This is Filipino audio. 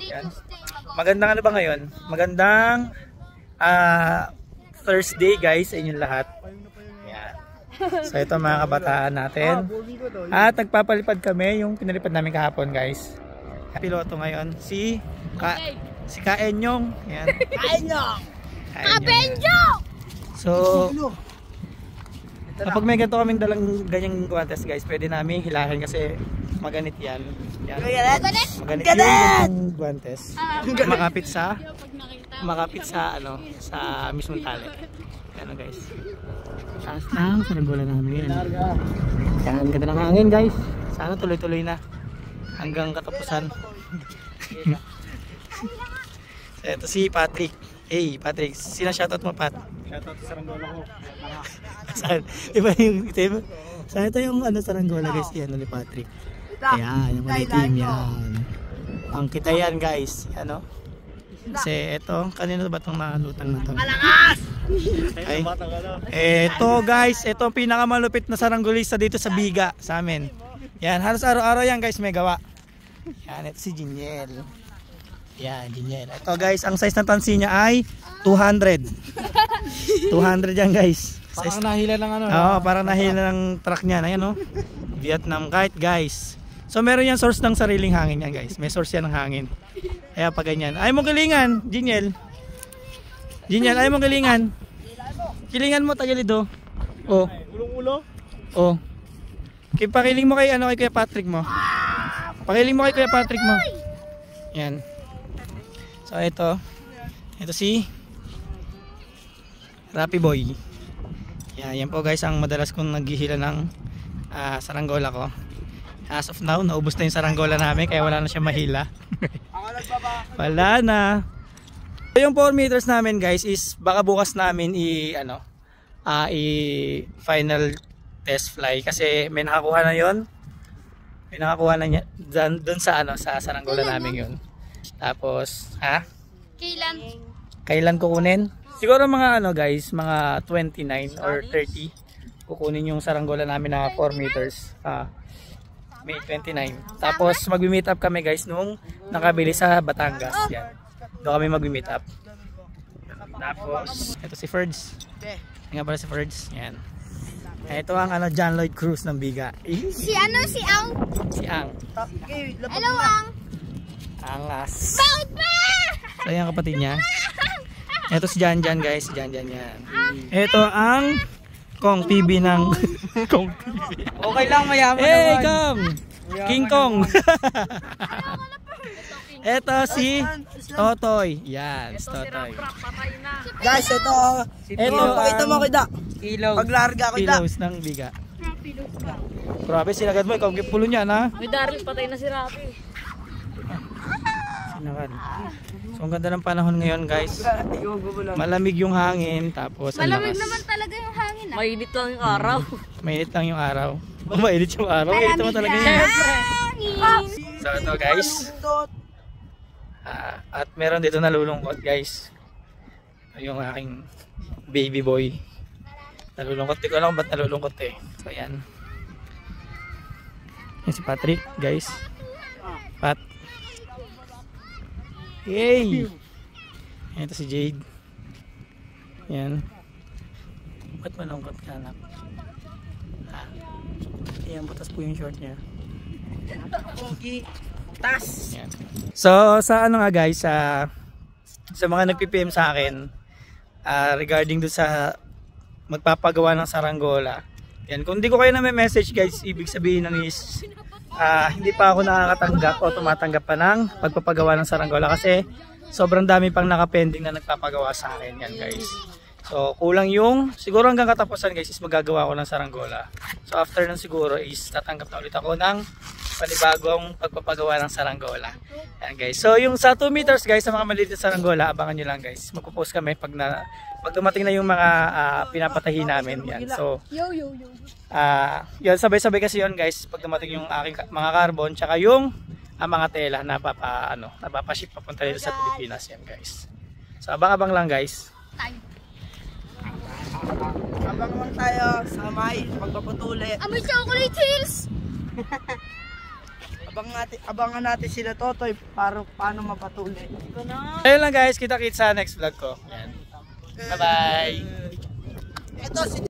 Yan. Magandang ano ba ngayon? Magandang Thursday guys sa inyong lahat. Yan. So ito mga kabataan natin. At nagpapalipad kami yung pinalipad namin kahapon guys. Piloto ngayon si Kaenyong. Yan. Kaenyong! Kaenyong! So kapag may ganito kaming dalang ganyang guantes guys, pwede namin hilahin kasi maganit yan. Yan. Maganit yung guantes. Makapit sa ano, sa mismong tali. Yan guys. Taas ng saranggola namin. Yan, ganda ng hangin guys. Sana tuloy-tuloy na hanggang katapusan. So, ito si Patrick. Hey Patrick, sino shoutout mo Pat? Shoutout sa saranggola ko. Saan? Iba yung team. Saan ito yung ano saranggola guys? Yan ni Patrick. Ayan, yung mga team yan. Ang kita yan guys. Ano? Kasi ito, kanino ba itong nalutang na ito? Malakas! Ito guys, ito ang pinakamalupit na saranggolista dito sa Biga sa amin. Yan, halos araw-araw yan guys may gawa. Yan, ito si Jiniel. Yan, Jiniel. Ito guys, ang size ng tansi niya ay 200. 200 yan guys. Parang nahila ng ano. Oo, parang nahila ng truck niya. Ayan o. Vietnam kite guys. So meron yan source ng sariling hangin yan guys. May source yan ng hangin. Kaya pag ganyan. Ayaw mong kilingan, Jiniel. Jiniel, ayaw mong kilingan. Kilingan mo, Tagalido. Oh. Ulong-ulo? Oh. Pakiling mo kay ano, kay Kuya Patrick mo. Pakiling mo kay Kuya Patrick mo. Yan. So ito. Ito si Rapi Boy. Yan po guys ang madalas kong naghihila ng saranggola ko. As of now, naubos na yung saranggola namin kaya wala na siya mahila. Wala na. So, yung 4 meters namin guys is baka bukas namin final test fly kasi may nakakuha na yon. May nakakuha na niya doon sa sa saranggola namin yun. Tapos, Kailan kukunin? Siguro mga guys, mga 29 or 30 kukunin yung saranggola namin na 4 meters. May 29. Tapos magmi-meet up kami guys nung nakabili sa Batangas. Yan. Doon kami magmi-meet up. Tapos ito si Ferds. Nga pala si Ferds. Yan. Ito ang John Lloyd Cruz ng Biga. Si Ang. Si Ang. Hello Ang. Angas. Bakit ba? So yan kapatid niya. Ito si Jan guys. Si Jan yan. Ito ang Kong TV ng Kong TV. Okay lang, mayaman hey, naman. Kong! King Kong! Ito si Totoy. Yan, si Totoy. Guys, ito. Pakita mo kita. Paglarga ko kita. Pilos ng Biga. Grabe, sinagad mo. Ikaw ang pulo niyan ha. May Daryl, patay na si Rapi. Sinagad. So ang ganda ng panahon ngayon guys. Malamig yung hangin. Tapos Malamig naman talaga yung hangin. Mainit lang yung araw. Mainit lang yung araw. Mainit yung araw. Ito mo talaga yun. So ito guys. At meron dito nalulungkot guys. Yung aking baby boy. Nalulungkot. Di ko alam ba't nalulungkot eh. So yan. Yan si Patrick guys. Pat. Yay! Ito si Jade. Yan. Ba't malungkot ka anak? Yan, butas po yung short niya. Tas! Yan. So, sa nga guys, sa mga nagpi-PM sa akin regarding do sa magpapagawa ng saranggola. Yan, kung di ko kayo na may message guys, ibig sabihin nun is hindi pa ako nakakatanggap o tumatanggap pa ng pagpapagawa ng saranggola kasi sobrang dami pang nakapending na nagpapagawa sa akin yan guys. So kulang yung siguro hanggang katapusan guys is magagawa ko ng saranggola. So after nun siguro is tatanggap na ulit ako ng panibagong pagpapagawa ng saranggola. Yan guys. So yung sa 2 meters guys sa mga maliit na saranggola, abangan nyo lang guys. Magpo-post kami pag dumating na yung mga pinapatahi namin. Yan. So yun, sabay-sabay kasi yun guys pag dumating yung aking mga carbon tsaka yung mga tela na napapaship papunta dito sa Pilipinas. Yan guys. So abang-abang lang guys. Abang lang tayo sa may pagpapatuloy. Amoy chocolate hills! abangan natin sila Totoy para paano mapatuloy. Ayun lang guys, kita-kits sa next vlog ko. Yan. Bye-bye! Ito si